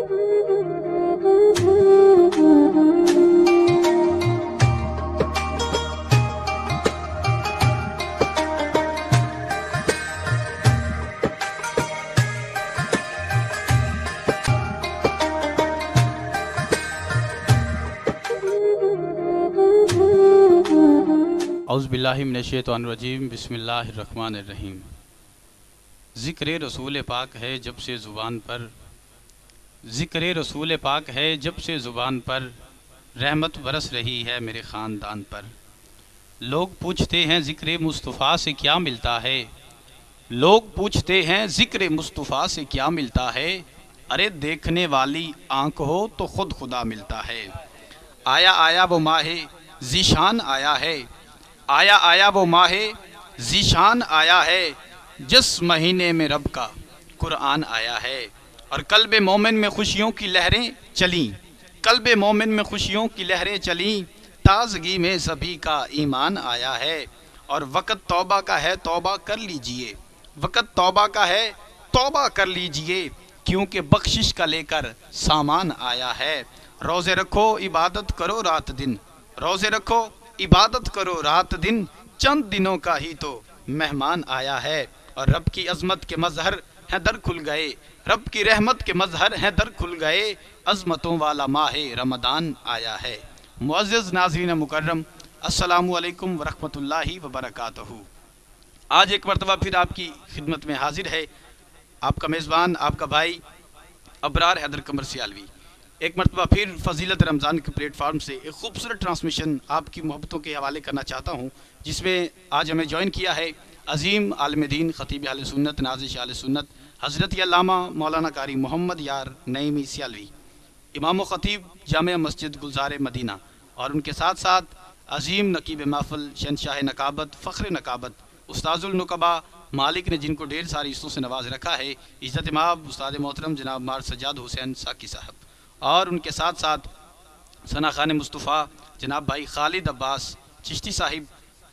औज़ुबिल्लाहि मिनश्शैतानिर्रजीम बिस्मिल्लाहिर्रहमानिर्रहीम। ज़िक्र रसूल पाक है जब से ज़ुबान पर, ज़िक्र रसूल पाक है जब से ज़ुबान पर, रहमत बरस रही है मेरे ख़ानदान पर। लोग पूछते हैं ज़िक्र मुस्तफ़ा से क्या मिलता है, लोग पूछते हैं ज़िक्र मुस्तफ़ा से क्या मिलता है। अरे देखने वाली आँख हो तो ख़ुद खुदा मिलता है। आया आया वो माहे ज़ीशान आया है, आया आया वो माहे ज़ीशान आया है, जिस महीने में रब का कुरान आया है। और कल्बे मोमिन में खुशियों की लहरें चलीं, कल्बे मोमिन में खुशियों की लहरें चलीं, ताज़गी में सभी का ईमान आया है। और वक़्त तौबा का है तौबा कर लीजिए, वक़्त तौबा का है तौबा कर लीजिए, क्योंकि बख्शिश का लेकर सामान आया है। रोज़े रखो इबादत करो रात दिन, रोज़े रखो इबादत करो रात दिन, चंद दिनों का ही तो मेहमान आया है। और रब की अज़मत के मज़हर हैं दर खुल गए, रब की रहमत के मज़हर हैं दर खुल गए, अज़मतों वाला माहे रमदान आया है। मुअज़्ज़ज़ नाज़रीन मुकर्रम, अस्सलामु अलैकुम व रहमतुल्लाहि व बरकातहू। आज एक मरतबा फिर आपकी खिदमत में हाजिर है आपका मेज़बान, आपका भाई अबरार हैदर कमर सियालवी। एक मरतबा फिर फ़ज़ीलत रमज़ान के प्लेटफार्म से एक खूबसूरत ट्रांसमिशन आपकी मोहब्बतों के हवाले करना चाहता हूँ, जिसमें आज हमें ज्वाइन किया है अज़ीम आलिम दीन ख़तीब अहले सुन्नत नाज़िश अहले सुन्नत हज़रत अल्लामा मौलाना कारी मोहम्मद यार नईमी सियालवी, इमाम ख़तीब जामिया मस्जिद गुलज़ार मदीना, और उनके साथ साथ अज़ीम नकीब महफ़िल शहंशाह नकाबत फ़ख्र नकाबत उस्ताज़ुल नुकबा मालिक ने जिनको ढेर सारी इज़्ज़तों से नवाज रखा है, इज़्ज़त माब उस्ताद मोहतरम जनाब मार सज्जाद हुसैन साकी साहब, और उनके साथ साथ सना खान मुस्तफ़ा जनाब भाई खालिद अब्बास चिश्ती साहिब,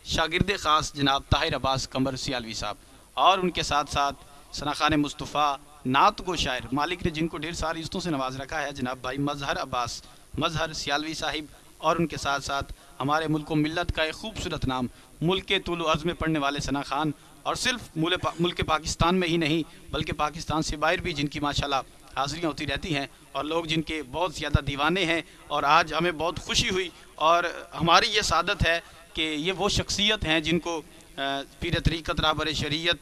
शागिर्द ख़ास जनाब ताहिर अब्बास कमर सियालवी साहब, और उनके साथ साथ सना खान मुस्तफ़ा नात को शायर मालिक ने जिनको ढेर सारी इज़्ज़तों से नवाज रखा है जनाब भाई मज़हर अब्बास मज़हर सियालवी साहिब, और उनके साथ साथ हमारे मुल्क मिल्लत का एक खूबसूरत नाम मुल्क तुल अर्ज़ में पढ़ने वाले सना खान, और सिर्फ मुल्क पाकिस्तान में ही नहीं बल्कि पाकिस्तान से बाहर भी जिनकी माशाल्लाह हाज़िरियाँ होती रहती हैं और लोग जिनके बहुत ज़्यादा दीवाने हैं। और आज हमें बहुत खुशी हुई और हमारी ये सादत है कि ये वो शख्सियत हैं जिनको पीर तरीक़त रहबर शरीयत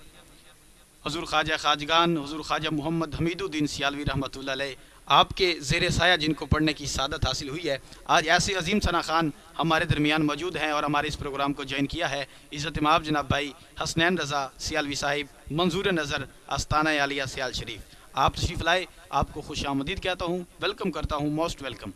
हुज़ूर ख्वाजा खाजगान हुज़ूर ख्वाजा मोहम्मद हमीदुद्दीन सियालवी रहमतुल्लाह अलैह आपके ज़ेर साया जिनको पढ़ने की सादत हासिल हुई है। आज ऐसे अजीम सना खान हमारे दरमियान मौजूद हैं और हमारे इस प्रोग्राम को ज्वाइन किया है इज़्ज़त माब जनाब भाई हसनैन रज़ा सियालवी साहिब, मंजूर नज़र आस्ताना आलिया सियाल शरीफ। आप तशरीफ़ लाए, आपको खुश आमदीद कहता हूँ, वेलकम करता हूँ, मोस्ट वेलकम।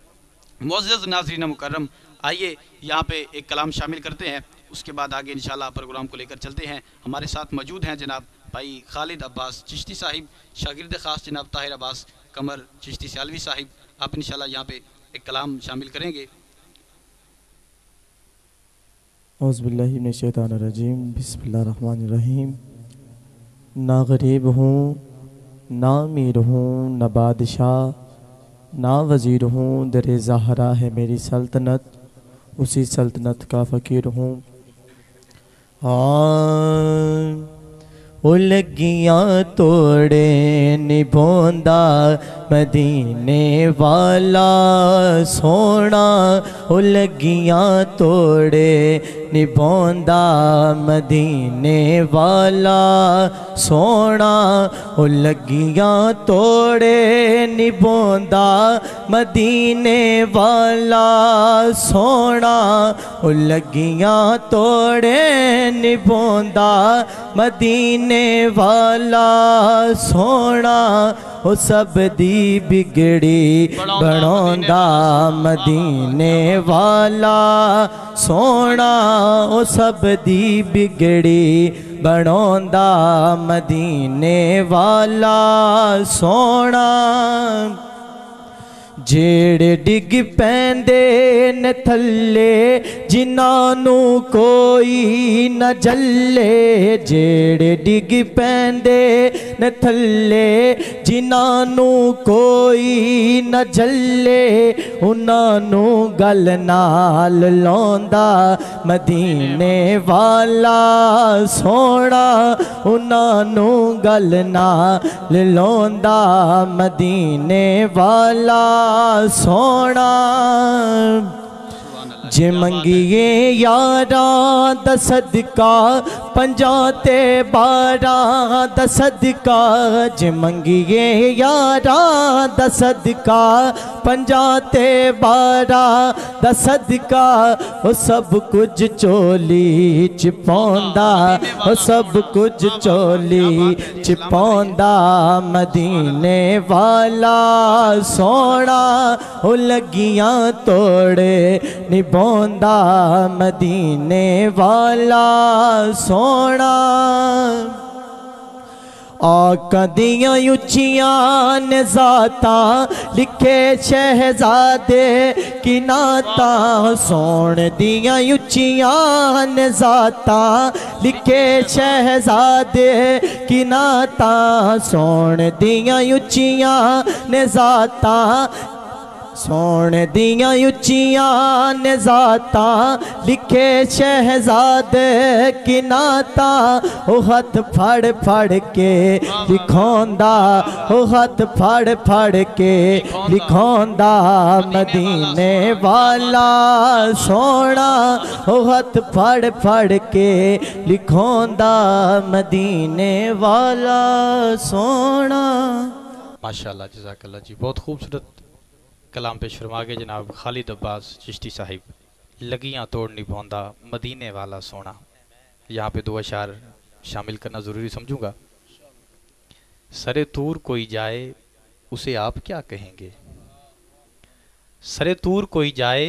मुअज़्ज़ज़ नाज़रीन मुकर्रम, आइए यहाँ पे एक कलाम शामिल करते हैं, उसके बाद आगे इंशाल्लाह प्रोग्राम को लेकर चलते हैं। हमारे साथ मौजूद हैं जनाब भाई खालिद अब्बास चिश्ती साहिब, शागिर्द ख़ास जनाब ताहिर अब्बास कमर चिश्ती सियालवी साहिब। आप इंशाल्लाह यहाँ पे एक कलाम शामिल करेंगे। औज़ुबिल्लाहि मिनश्शैतानिर्रजीम बिस्मिल्लाहिर्रहमानिर्रहीम। ना गरीब हूँ ना अमीर हूँ ना बादशाह ना वज़ीर हूँ, दरे ज़हरा है मेरी सल्तनत, उसी सल्तनत का फ़कीर हूँ। ओ लगियाँ तोड़े निभोंदा मदीने वाला सोना, ओ लगियाँ तोड़े निभोंदा मदीने वाला सोना, ओ लगियाँ तोड़े निभोंदा मदीने वाला सोना, ओ लगियाँ तोड़े निभोंदा मदीने वाला सोना, ओ सब दी बिगड़ी बनोंदा मदीने वाला सोना, ओ सब दी बिगड़ी बनोंदा मदीने वाला सोना। जेड़े डिग पैंदे न थल्ले जिन्हानू कोई न जल्ले, जेड़े डिग पैंदे ने थल्ले जिन्हां नू कोई न झल्ले उन्हां नू गल नाल लौंदा मदीने वाला सोना उन्हां नू गल नाल लौंदा मदीने वाला सोना जे मंगिए यारां दा सदका पंजां ते बारां दा सदका जे मंगिए यारां दा सदका पंजां ते बारां दा सदका ओ सब कुछ चोली च पौंदा ओ सब कुछ चोली च पौंदा मदीने वाला सोना ओ लगियां तोड़े निभौंदा मदीने वाला सोना आका दियां उच्चियां ने ज़ाता लिखे शहजादे की नाता सोन दियां उच्चियां ने ज़ाता लिखे शहजादे की नाता सोन दियां उच्चियां ने ज़ाता सोन दियां उच्चियां ने ज़ाता लिखे शहजादे की नाता ओ हथ फड़ फड़ के लिखौंदा ओ हथ फड़ फड़ के लिखौंदा मदीने वाला सोना ओ हथ फड़ फड़ के लिखौंदा मदीने वाला सोना। माशाल्लाह, जज़ाकल्लाह जी, बहुत खूबसूरत कलाम पेश फरमा के जनाब खालिद अब्बास चिश्ती साहिब। लगियां तोड़ निभौंदा मदीने वाला सोना, यहाँ पे दो अशार शामिल करना ज़रूरी समझूंगा। सरे तूर कोई जाए उसे आप क्या कहेंगे, सरे तूर कोई जाए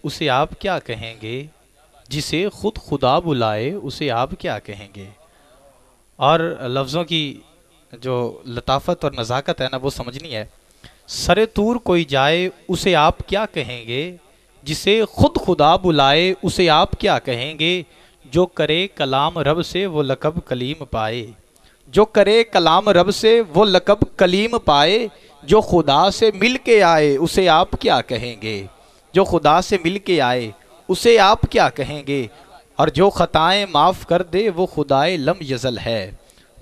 उसे आप क्या कहेंगे, जिसे खुद खुदा बुलाए उसे आप क्या कहेंगे। और लफ्ज़ों की जो लताफत और नज़ाकत है ना, वो समझनी है। सरे तूर कोई जाए उसे आप क्या कहेंगे, जिसे खुद खुदा बुलाए उसे आप क्या कहेंगे। जो करे कलाम रब से वो लक़ब कलीम पाए, जो करे कलाम रब से वो लक़ब कलीम पाए। जो खुदा से मिल के आए उसे आप क्या कहेंगे, जो खुदा से मिल के आए उसे आप क्या कहेंगे। और जो ख़ताएँ माफ़ कर दे वो खुदाए लम यज़ल है,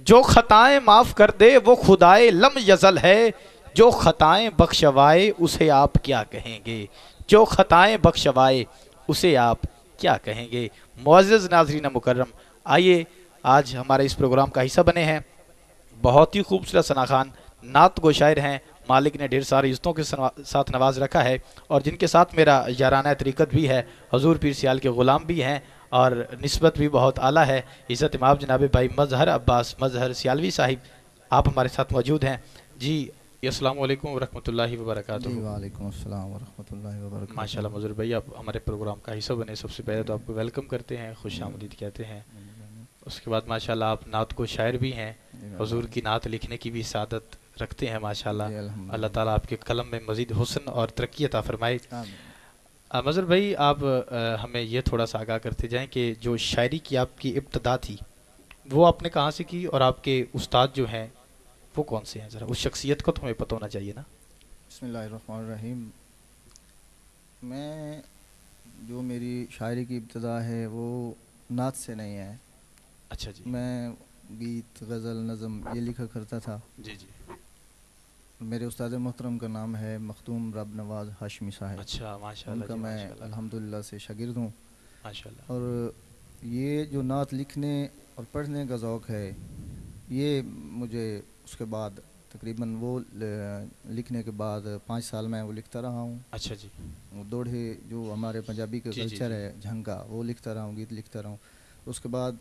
जो ख़ताएँ माफ़ कर दे वो खुदाए लम यज़ल है। जो ख़ताएँ बख्शवाए उसे आप क्या कहेंगे, जो ख़ताएँ बख्शवाए उसे आप क्या कहेंगे। मुअज़्ज़ज़ नाज़रीन मुकर्रम, आइए आज हमारे इस प्रोग्राम का हिस्सा बने हैं बहुत ही खूबसूरत सना खान, नात गो शायर हैं। मालिक ने ढेर सारी इज़्ज़तों के साथ नवाज रखा है और जिनके साथ मेरा याराना तरीक़त भी है। हजूर पीर सियाल के ग़ुलाम भी हैं और निस्बत भी बहुत आला है। इज़्ज़त इमाम जनाब भाई मज़हर अब्बास मज़हर सियालवी साहिब आप हमारे साथ मौजूद हैं जी। अस्सलामु अलैकुम वरहमतुल्लाहि वबरकातुहू। वालेकुम अस्सलाम वरहमतुल्लाहि वबरकातुहू। माशाल्लाह मज़हर भाई, आप हमारे प्रोग्राम का हिस्सा बने। सबसे पहले तो आपको वेलकम करते हैं, खुश आमदीद कहते हैं। उसके बाद माशाल्लाह आप नात को शायर भी हैं, हुजूर की नात लिखने की भी सादत रखते हैं माशाल्लाह। अल्लाह ताला आपके कलम में मज़ीद हुस्न और तरक्की अता फरमाए। मज़हर भाई, आप हमें ये थोड़ा सा आगाह करते जाएँ कि जो शायरी की आपकी इब्तिदा थी वो आपने कहाँ से की और आपके उस्ताद जो हैं वो कौन से हैं, ज़रा उस शख्सियत को तो हमें पता होना चाहिए ना। बिस्मिल्लाहिर्रहमानिर्रहीम। मैं जो मेरी शायरी की इब्तिदा है वो नात से नहीं है। अच्छा जी। मैं गीत गज़ल नज़म ये लिखा करता था। जी जी। मेरे उस्ताद मोहतरम का नाम है मखदूम रब नवाज़ हाशमी साहब। अच्छा, माशाल्लाह। उनका मैं अल्हम्दुलिल्लाह से शागिर्द हूँ माशाल्लाह। और ये जो नात लिखने और पढ़ने का ज़ौक़ है ये मुझे उसके बाद तकरीबन वो लिखने के बाद 5 साल में वो लिखता रहा हूँ। अच्छा जी। वो दोढ़े जो हमारे पंजाबी का कल्चर है झंका, वो लिखता रहा हूँ, गीत लिखता रहा हूँ। उसके बाद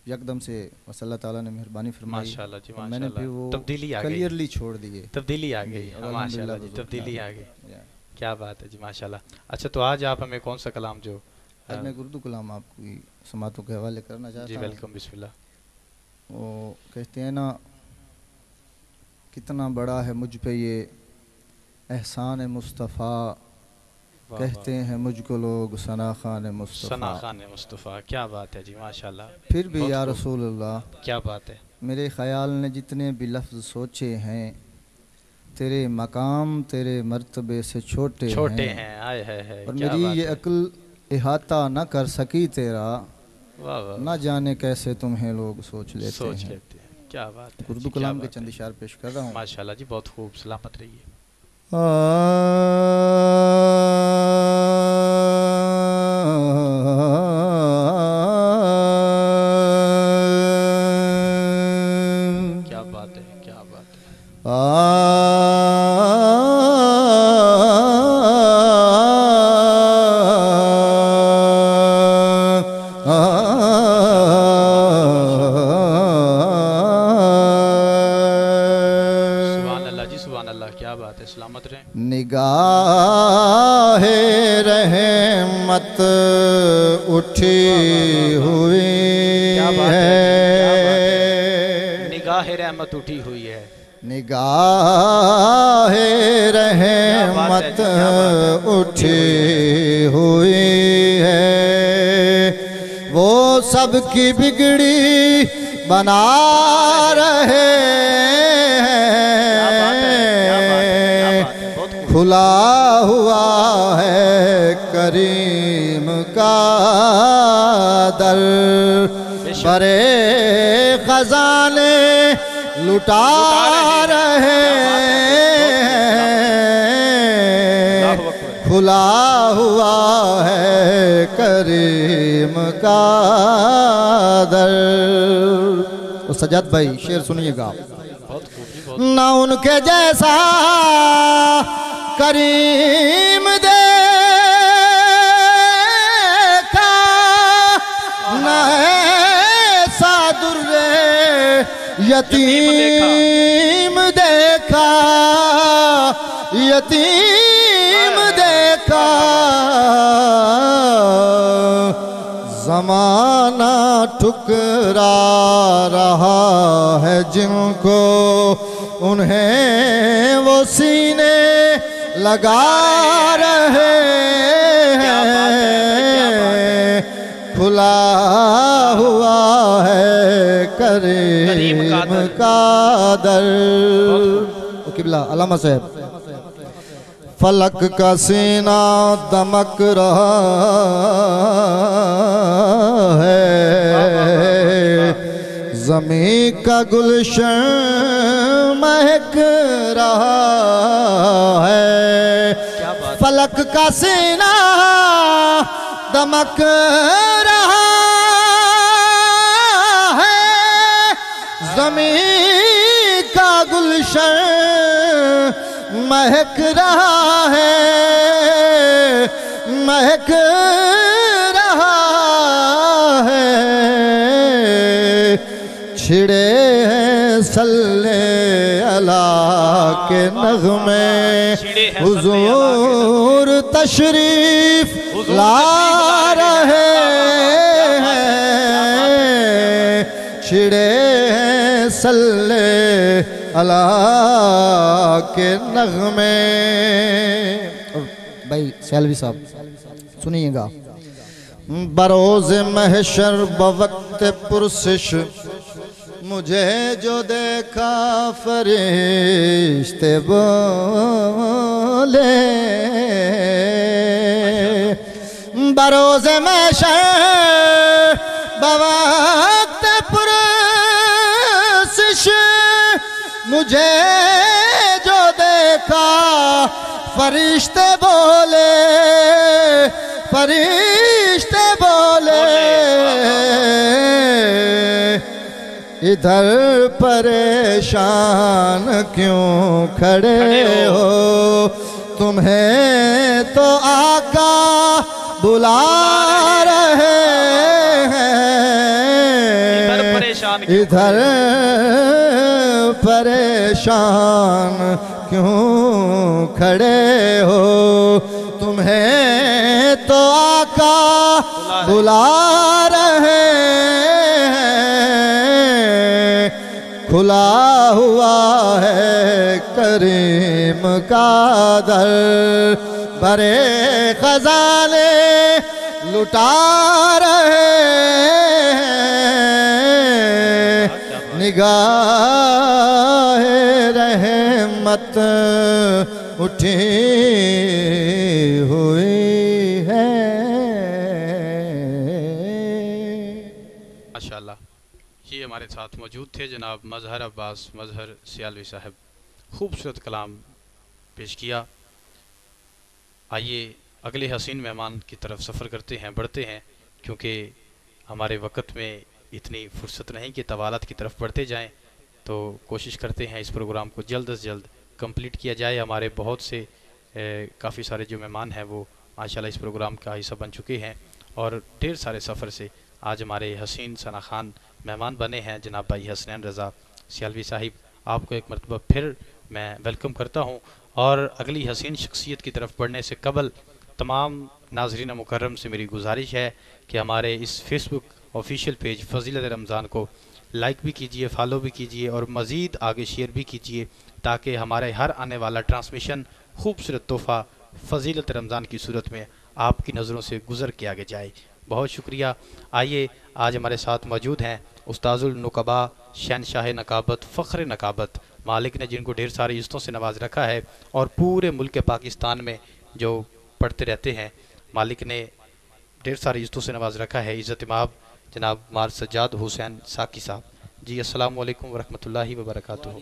यकदम से बस अल्लाह ताला ने मेहरबानी फरमाई, माशाल्लाह जी, माशाल्लाह। मैंने फिर वो तब्दीली आ गई, क्लियरली छोड़ दिए, तब्दीली आ गई। माशाल्लाह जी, तब्दीली आ गई। क्या बात है जी, माशाल्लाह। अच्छा, तो आज आप हमें कौन सा कलाम जो आज मैं उर्दू कलाम आपकी समातों के हवाले करना चाहता हूँ। जी वेलकम, बिस्मिल्लाह। वो कहते हैं ना, कितना बड़ा है मुझ पे ये एहसान मुस्तफ़ा, कहते हैं मुझको लोग सना खान मुस्तफ़ा। सना खान मुस्तफ़ा, क्या बात है जी, माशाल्लाह। फिर भी या रसूल अल्लाह, क्या बात है। मेरे ख़याल ने जितने भी लफ्ज़ सोचे हैं, तेरे मकाम तेरे मर्तबे से छोटे हैं। आए है और मेरी ये अक्ल इहाता न कर सकी तेरा, वाह वाह, न जाने कैसे तुम्हें लोग सोच लेते हैं। क्या बात है। उर्दू कलाम के चंद इशार पेश कर रहा हूँ। माशाल्लाह जी, बहुत खूब, सलामत रहिए। क्या बात है, क्या बात है। सलामत रहे। निगाहे रहमत उठी हुई है, निगाहे रहमत उठी हुई है, निगाहे रहमत उठी हुई है। वो सबकी बिगड़ी बना रहे खुला हुआ है करीम का दर, बड़े खजाने लुटा रहे खुला हुआ है करीम का दर। सज्जाद भाई शेर सुनिएगा। ना उनके जैसा करीम देखा, न ऐसा दुर्रे यतीम देखा, यतीम देखा। ज़माना ठुकरा रहा है जिनको, उन्हें वो सीने लगा रहे हैं। खुला हुआ है करीम का दर। किबला अल्लामा साहब। फलक का सीना दमक रहा है, ज़मीं का गुलशन महक रहा है। फलक का सीना दमक रहा है, ज़मीं का गुलशन महक रहा है, महक रहा है। छिड़े हैं सल्ले अला के नग़मे, हुजूर तशरीफ ला रहे हैं। छिड़े हैं सल्ले अला के नग़मे। भाई सैलवी साहब सुनिएगा। बरोज़ महशर बवक्त पुरसिश, मुझे जो देखा फरिश्ते बोले। बरोज़ महशर बवक्त पुरसिश, मुझे जो देखा फरिश्ते बोले, फरिश्ते बोले। इधर परेशान क्यों खड़े हो, तुम्हें तो आका बुला रहे हैं। इधर परेशान क्यों खड़े हो, तुम्हें तो आका बुला रहे हैं। खुला हुआ है करीम का दर, भरे खजाने लुटा रहे हैं। निगाह रहमत उठी हुई है। माशाल्लाह, ये हमारे साथ मौजूद थे जनाब मजहर अब्बास मजहर सियालवी साहब। खूबसूरत कलाम पेश किया। आइए अगले हसीन मेहमान की तरफ सफ़र करते हैं, बढ़ते हैं, क्योंकि हमारे वक़्त में इतनी फुर्सत नहीं कि तवालत की तरफ बढ़ते जाएं। तो कोशिश करते हैं इस प्रोग्राम को जल्द से जल्द कंप्लीट किया जाए। हमारे बहुत से काफ़ी सारे जो मेहमान हैं वो माशाल्लाह इस प्रोग्राम का हिस्सा बन चुके हैं और ढेर सारे सफ़र से आज हमारे हसीन सना खान मेहमान बने हैं। जनाब भाई हसनैन रज़ा सियालवी साहिब, आपको एक मरतबा फिर मैं वेलकम करता हूँ। और अगली हसीन शख्सियत की तरफ बढ़ने से कबल तमाम नाज़रीन मुकर्रम से मेरी गुजारिश है कि हमारे इस फेसबुक ऑफिशियल पेज फ़ज़ीलत रमज़ान को लाइक भी कीजिए, फॉलो भी कीजिए और मज़ीद आगे शेयर भी कीजिए, ताकि हमारे हर आने वाला ट्रांसमिशन खूबसूरत तोहफ़ा फ़ज़ीलत रमज़ान की सूरत में आपकी नज़रों से गुज़र के आगे जाए। बहुत शुक्रिया। आइए, आज हमारे साथ मौजूद हैं उस्ताजुल नुकबा, शहनशाह नकाबत, फ़ख्र नकाबत, मालिक ने जिनको ढेर सारी इज़्ज़तों से नवाज रखा है और पूरे मुल्क पाकिस्तान में जो पढ़ते रहते हैं, मालिक ने ढेर सारी इज़्ज़तों से नवाज रखा है। इज़्ज़त इमाम जनाब मार सज्जाद हुसैन साकी साहब जी, अस्सलामु अलैकुम वरहमतुल्लाहि वबरकातुहू।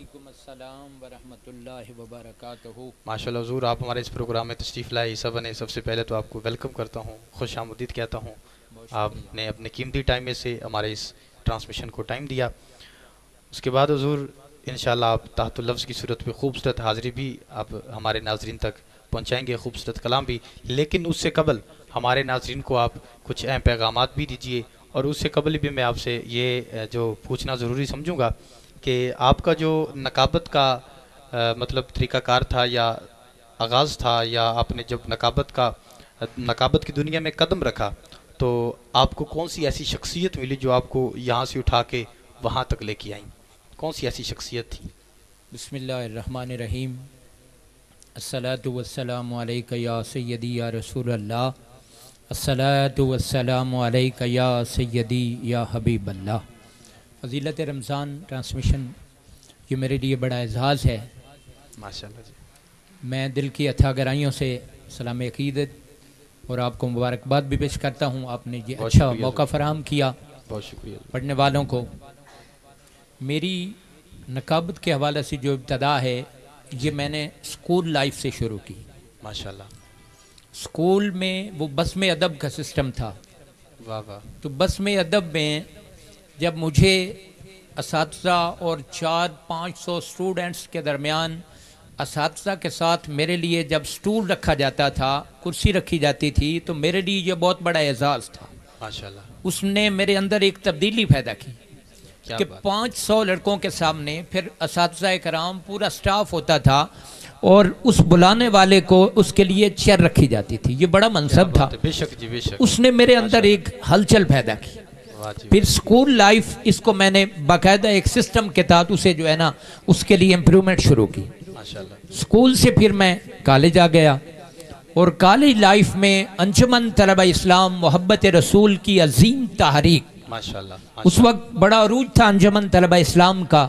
माशाल्लाह हुज़ूर, आप हमारे इस प्रोग्राम में तशरीफ़ लाए, हिस्सा बने। सबसे पहले तो आपको वेलकम करता हूँ, खुश आमदीद कहता हूँ। आपने अपने कीमती टाइम में से हमारे इस ट्रांसमिशन को टाइम दिया। उसके बाद हुज़ूर इंशाअल्लाह आप तहतुल लफ्ज़ की सूरत में खूबसूरत हाज़िरी भी आप हमारे नाज़रीन तक पहुँचाएँगे, खूबसूरत कलाम भी। लेकिन उससे कबल हमारे नाज़रीन को आप कुछ अहम पैगामात भी दीजिए। और उससे कबल भी मैं आपसे ये जो पूछना ज़रूरी समझूंगा कि आपका जो नकाबत का मतलब तरीक़ाकार था या आगाज़ था, या आपने जब नकाबत की दुनिया में कदम रखा, तो आपको कौन सी ऐसी शख्सियत मिली जो आपको यहाँ से उठा के वहाँ तक लेके आई? कौन सी ऐसी शख्सियत थी? बिस्मिल्लाहिर्रहमानिर्रहीम। अस्सलातु वस्सलामु अलैका या सय्यदी या रसूलल्लाह, अस्सलातु वस्सलामु अलैका या सय्यदी या हबीबल्लाह। फ़ज़ीलत रमज़ान ट्रांसमिशन ये मेरे लिए बड़ा एज़ाज़ है माशाल्लाह जी। मैं दिल की अथा गहराइयों से सलाम अक़ीदत और आपको मुबारकबाद भी पेश करता हूँ। आपने ये अच्छा मौका फ़राहम किया, बहुत शुक्रिया। पढ़ने वालों को मेरी नकाबत के हवाले से जो इब्तदा है ये मैंने स्कूल लाइफ से शुरू की। माशाल्लाह। स्कूल में वो बस्म अदब का सिस्टम था। वाह वाह। तो बस्म अदब में जब मुझे असातिज़ा और 400-500 स्टूडेंट्स के दरमियान असातिज़ा के साथ मेरे लिए जब स्टूल रखा जाता था, कुर्सी रखी जाती थी, तो मेरे लिए ये बहुत बड़ा एजाज़ था। माशाल्लाह। उसने मेरे अंदर एक तब्दीली पैदा की कि 500 लड़कों के सामने फिर असातिज़ा कराम पूरा स्टाफ होता था और उस बुलाने वाले को उसके लिए चेयर रखी जाती थी। ये बड़ा मनसब था। बेशक जी, बेशक। उसने मेरे अंदर एक हलचल पैदा की। फिर स्कूल लाइफ, इसको मैंने बाकायदा एक सिस्टम के तहत उसे जो है ना उसके लिए इम्प्रूवमेंट शुरू की। माशाल्लाह। स्कूल से फिर मैं कॉलेज आ गया और कॉलेज लाइफ में अंजुमन तलबा इस्लाम मोहब्बत रसूल की अजीम तहरीक, माशाल्लाह, उस वक्त बड़ा अरूज था अंजुमन तलबा इस्लाम का।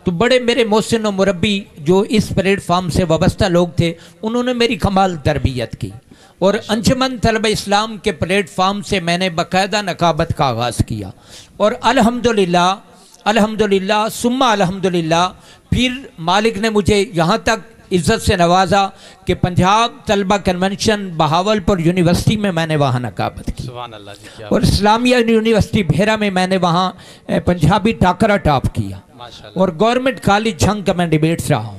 तो बड़े मेरे मोहसिन और मुरब्बी जो इस प्लेटफार्म से वाबस्ता लोग थे, उन्होंने मेरी कमाल तरबियत की और अंजुमन तलबा इस्लाम के प्लेटफार्म से मैंने बाकायदा नकाबत का आगाज़ किया। और अल्हम्दुलिल्लाह अल्हम्दुलिल्लाह सुम्मा अल्हम्दुलिल्लाह फिर मालिक ने मुझे यहाँ तक इज़्ज़त से नवाजा कि पंजाब तलबा कन्वेंशन बहावलपुर यूनिवर्सिटी में मैंने वहाँ नकाबत की। सुभान अल्लाह जी, क्या और इस्लामिया यूनिवर्सिटी भेरा में मैंने वहाँ पंजाबी टाकरा टॉप किया। और गवर्नमेंट कॉलेज झंग का मैं डिबेट्स रहा हूँ।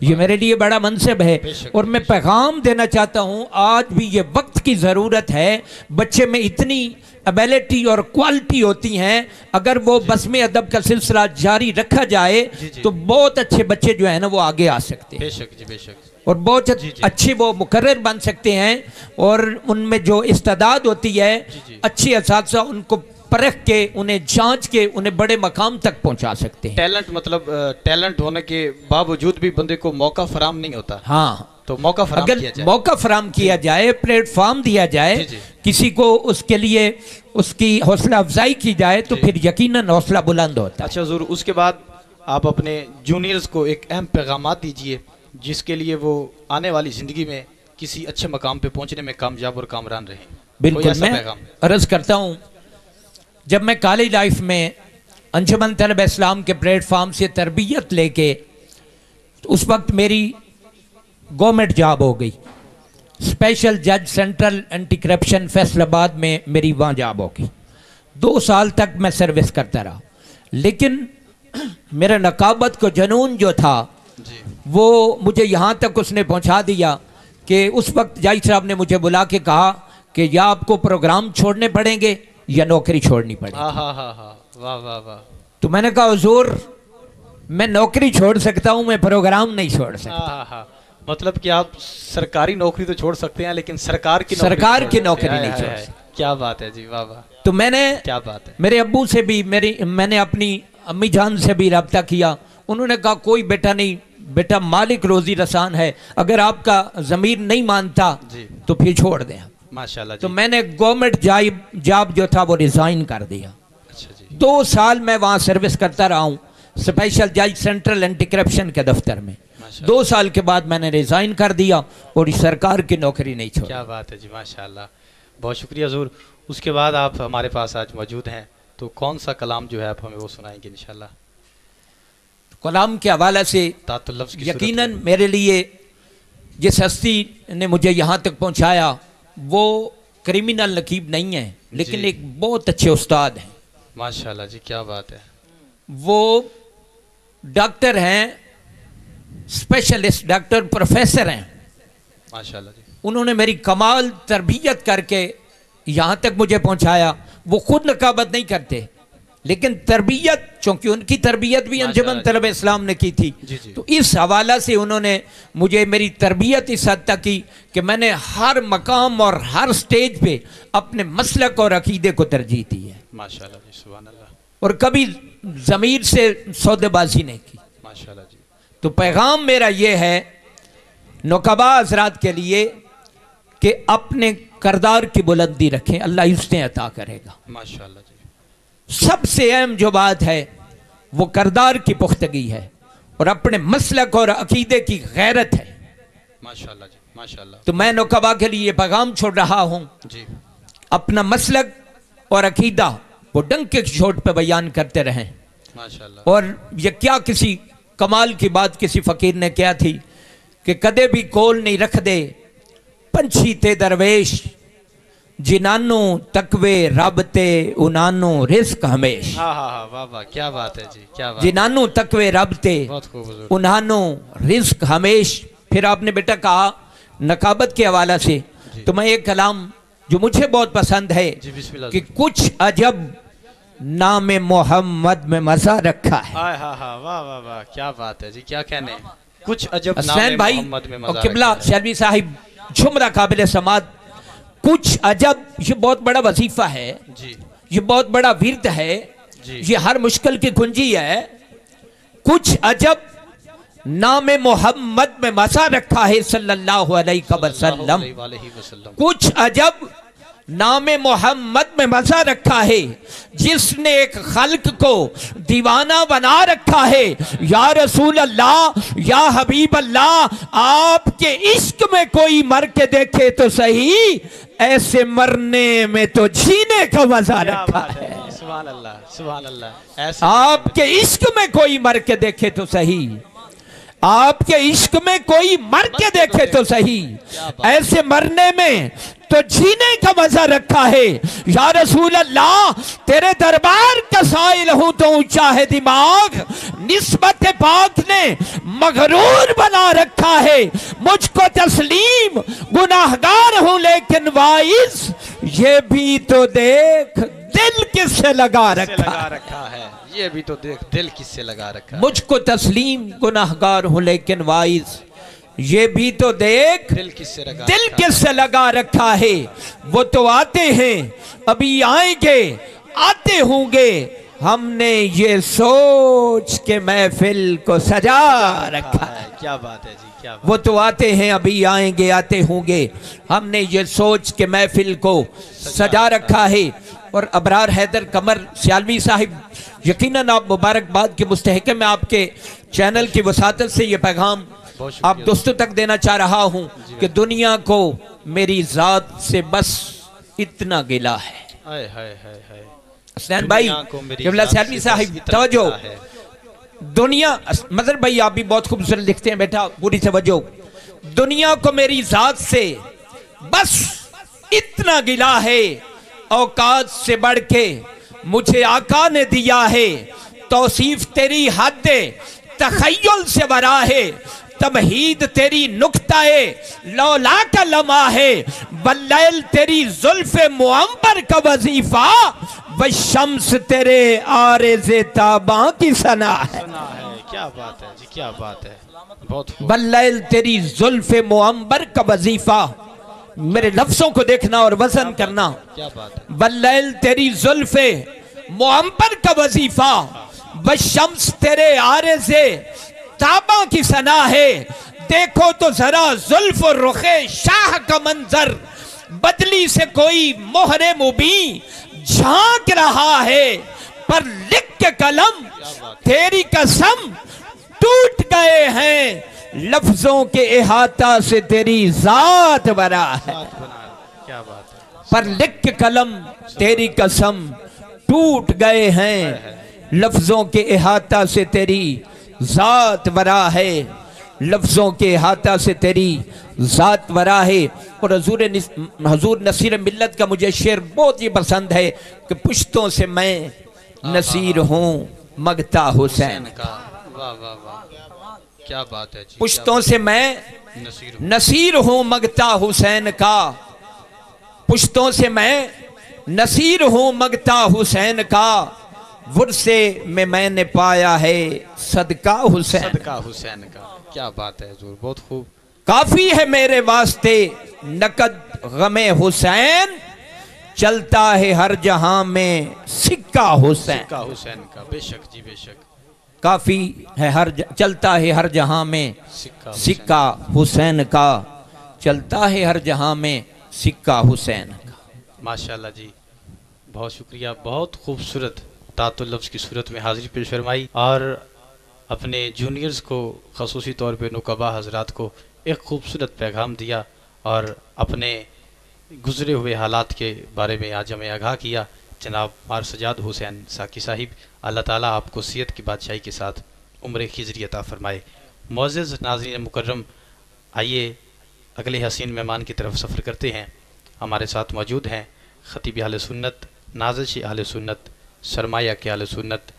ये मेरे लिए बड़ा मनसब है और मैं पैगाम देना चाहता हूँ, आज भी ये वक्त की ज़रूरत है। बच्चे में इतनी एबिलिटी और क्वालिटी होती हैं, अगर वो बस्म अदब का सिलसिला जारी रखा जाए तो बहुत अच्छे बच्चे जो है ना वो आगे आ सकते हैं। बेशक जी, बेशक। और बहुत अच्छे वो मुकर्रर बन सकते हैं और उनमें जो इस्तेदाद होती है, अच्छे असातिज़ा उनको परख के, उन्हें जांच के, उन्हें बड़े मकाम तक पहुंचा सकते हैं। टैलेंट मतलब टैलेंट होने के बावजूद भी बंदे को मौका फराम नहीं होता। हाँ, तो मौका फराम अगर किया जाए, मौका फराम किया जाए, प्लेटफॉर्म दिया जाए, किसी को उसके लिए उसकी हौसला अफजाई की जाए तो फिर यकीनन हौसला बुलंद होता है। अच्छा हुजूर, उसके बाद आप अपने जूनियर्स को एक अहम पैगाम दीजिए जिसके लिए वो आने वाली ज़िंदगी में किसी अच्छे मकाम पे पहुंचने में कामयाब और कामरान रहे। बिल्कुल, मैं अर्ज़ करता हूँ, जब मैं कॉलेज लाइफ में अंजुमन तलबा इस्लाम के प्लेटफार्म से तरबियत लेके, उस वक्त मेरी गवर्नमेंट जॉब हो गई, स्पेशल जज सेंट्रल एंटी करप्शन फैसलाबाद में मेरी वहाँ जॉब हो गई। 2 साल तक मैं सर्विस करता रहा, लेकिन मेरा नकाबत को जुनून जो था वो मुझे यहाँ तक उसने पहुँचा दिया कि उस वक्त जाई साहब ने मुझे बुला के कहा कि या आपको प्रोग्राम छोड़ने पड़ेंगे या नौकरी छोड़नी पड़ेगी। वाह वाह वाह। तो मैंने कहा हुजूर, मैं नौकरी छोड़ सकता हूँ, मैं प्रोग्राम नहीं छोड़ सकता। मतलब कि आप सरकारी नौकरी तो छोड़ सकते हैं लेकिन सरकार की नौकरी नहीं छोड़ सकते। क्या बात है जी, वाह वाह। तो मैंने, क्या बात है, मेरे अब्बू से भी मैंने अपनी अम्मी जान से भी रब्ता किया। उन्होंने कहा कोई बेटा नहीं, बेटा मालिक रोजी रसान है, अगर आपका ज़मीर नहीं मानता तो फिर छोड़ दें माशाल्लाह। तो मैंने गवर्नमेंट जॉब जो था वो रिज़ाइन कर दिया। अच्छा जी। 2 साल मैं वहाँ सर्विस करता रहा हूँ स्पेशल जज सेंट्रल एंटी करप्शन के दफ्तर में। 2 साल के बाद मैंने रिज़ाइन कर दिया और सरकार की नौकरी नहीं छोड़ी। क्या बात है जी, माशाल्लाह, बहुत शुक्रिया हुजूर। उसके बाद आप हमारे पास आज मौजूद हैं, तो कौन सा कलाम जो है आप हमें वो सुनाएंगे इंशाल्लाह। कलाम के हवाले से यकीनन मेरे लिए जिस हस्ती ने मुझे यहाँ तक पहुँचाया वो क्रिमिनल नकीब नहीं है, लेकिन एक बहुत अच्छे उस्ताद हैं। माशाल्लाह जी, क्या बात है। वो डॉक्टर हैं, स्पेशलिस्ट डॉक्टर, प्रोफेसर हैं माशाल्लाह जी। उन्होंने मेरी कमाल तरबियत करके यहाँ तक मुझे पहुँचाया। वो खुद नकाबत नहीं करते, लेकिन तरबियत, चूंकि उनकी तरबियत भी अंजुमन तलबा इस्लाम ने की थी, तो इस हवाला से उन्होंने मुझे मेरी तरबियत इस हद तक की कि मैंने हर मकाम और हर स्टेज पे अपने मसलक और अकीदे को तरजीह दी है। माशाल्लाह जी, सुभान अल्लाह। और कभी ज़मीर से सौदेबाजी नहीं की। माशाल्लाह जी। तो पैगाम मेरा ये है नुकबा हज़रात के लिए कि अपने करदार की बुलंदी रखें, अल्लाह इज़्ज़तें अता करेगा। माशाल्लाह जी। सबसे अहम जो बात है वो करदार की पुख्तगी है और अपने मसलक और अकीदे की गैरत है। माशाल्लाह जी, माशाल्लाह। तो मैं नुकबा के लिए पैगाम छोड़ रहा हूँ जी, अपना मसलक और अकीदा वो डंके की चोट पे बयान करते रहें। माशाल्लाह। और ये क्या किसी कमाल की बात किसी फ़कीर ने क्या थी कि कदे भी कोल नहीं रख दे पंछी ते दरवेश, जिनानो तकवे रब ते उनानो रिस्क हमेश। वाह वाह, क्या बात है जी, क्या बात। जिनानो तकवे रब ते उनानो रिस्क हमेश। फिर आपने बेटा कहा नकाबत के हवाला से, तो मैं एक कलाम जो मुझे बहुत पसंद है कि कुछ अजब नाम मोहम्मद में मजा रखा है। वाह वाह वाह, क्या बात है जी, क्या कहने। कुछ अजब नाम मोहम्मद में मजा किबला शर्मी साहिब झुमरा काबिल समाद। कुछ अजब, ये बहुत बड़ा वजीफा है जी, ये बहुत बड़ा विर्द है जी, ये हर मुश्किल की कुंजी है। कुछ अजब नाम मोहम्मद में मजा रखा है सल्लल्लाहु अलैहि वसल्लम। कुछ अजब नाम मोहम्मद में मजा रखा है जिसने एक खल्क को दीवाना बना रखा है। या रसूल अल्लाह, या हबीब अल्लाह, आपके इश्क में कोई मर के देखे तो सही, ऐसे मरने में तो जीने का मजा रखा है। सुभान अल्लाह, सुभान अल्लाह। आपके इश्क में कोई मर के देखे तो सही, आपके इश्क में कोई मर के देखे तो सही, ऐसे मरने में तो जीने का मजा रखा है। या रसूल अल्लाह, तेरे दरबार का साइल हूं तो ऊंचा है दिमाग, निस्बत पाक ने मगरूर बना रखा है। मुझको तस्लीम गुनाहगार हूं लेकिन वाइज, ये भी तो देख दिल किससे लगा रखा है। ये भी तो देख दिल किससे लगा रखा है। मुझको तस्लीम गुनाहगार हूं लेकिन वाइज, ये भी तो देख दिल किससे लगा रखा है। वो तो आते हैं अभी आएंगे, आते होंगे, हमने ये सोच के महफिल को सजा रखा है। क्या बात है जी, क्या बात। वो तो आते हैं अभी आएंगे, आते होंगे, हमने ये सोच के महफिल को सजा रखा है। और अबरार हैदर कमर सियालवी साहिब, यकीनन आप मुबारकबाद के मुस्तहिक हैं। मैं आपके चैनल की वसातत से ये पैगाम आप दोस्तों तक देना चाह रहा हूँ कि दुनिया को मेरी ज़ात से बस इतना गिला है। हसनैन भाई, जमला सियालवी साहिब तवज्जो, दुनिया, मजर भाई आप भी बहुत खूबसूरत लिखते हैं बेटा, पूरी तवज्जो। दुनिया को मेरी ज़ात से बस इतना गिला है, औकात से बढ़ के मुझे आका ने दिया है, तौसीफ तेरी हद तखय्युल से बरा है, तमहीद तेरी नुक्ताए लौला का लमा है, बल्लैल तेरी जुल्फ़े मुअम्बर का वजीफा, व शम्स तेरे आरेज़े ताबा की सना है। क्या बात है जी, क्या बात है, बहुत बल्लैल तेरी जुल्फ़े मुअम्बर का वजीफा, मेरे लफ्जों को देखना और वजन करना। क्या बात है। बल्लैल तेरी जुल्फ़े मुअम्बर का वजीफा, व शम्स तेरे आरेज़े ताबा की सना है। देखो तो जरा जुल्फ और रुखे शाह का मंजर, बदली से कोई मोहरे मुबी झांक रहा है, पर लिख के कलम तेरी कसम टूट गए हैं, लफ्जों के इहाता से तेरी जात बरा है। क्या बात है। पर लिख के कलम तेरी कसम टूट गए हैं, लफ्जों के इहाता से तेरी जात वरा है, लफ्जों के इहाता से तेरी जात वरा है। और हजूर नसीर मिल्लत का मुझे शेर बहुत ही पसंद है कि पुश्तों से मैं नसीर हूँ मगता हुसैन का। वाह वाह वाह, क्या बात है जी। पुश्तों से मैं नसीर हूँ मगता हुसैन का, पुश्तों से मैं नसीर हूँ मगता हुसैन का, वुरसे में मैंने पाया है सदका हुसैन। सदका हुसैन का। क्या बात है हुजूर, बहुत खूब। काफी है मेरे वास्ते नकद गमे हुसैन, चलता है हर जहां में सिक्का हुसैन। सिक्का हुसैन का, बेशक जी बेशक। काफी है चलता है हर जहां में सिक्का हुसैन का, चलता है हर जहां में सिक्का हुसैन का। माशाल्लाह जी, बहुत शुक्रिया। बहुत खूबसूरत तातुल लफ्ज़ की सूरत में हाजिरी पेश फरमाई और अपने जूनियर्स को ख़ुसूसी तौर पे नुकबा हजरात को एक खूबसूरत पैगाम दिया और अपने गुज़रे हुए हालात के बारे में आज हमें आगाह किया। जनाब मार सजाद हुसैन साकी साहिब, अल्लाह ताला आपको सियत की बादशाही के साथ उम्र खिजरी अता फरमाए। मुअज़्ज़िज़ नाज़रीन मुकर्रम, आइए अगले हसीन मेहमान की तरफ सफ़र करते हैं। हमारे साथ मौजूद हैं ख़तीब अहले सुन्नत, नाज़िश अहले सुन्नत, सरमाया के अहले सुन्नत,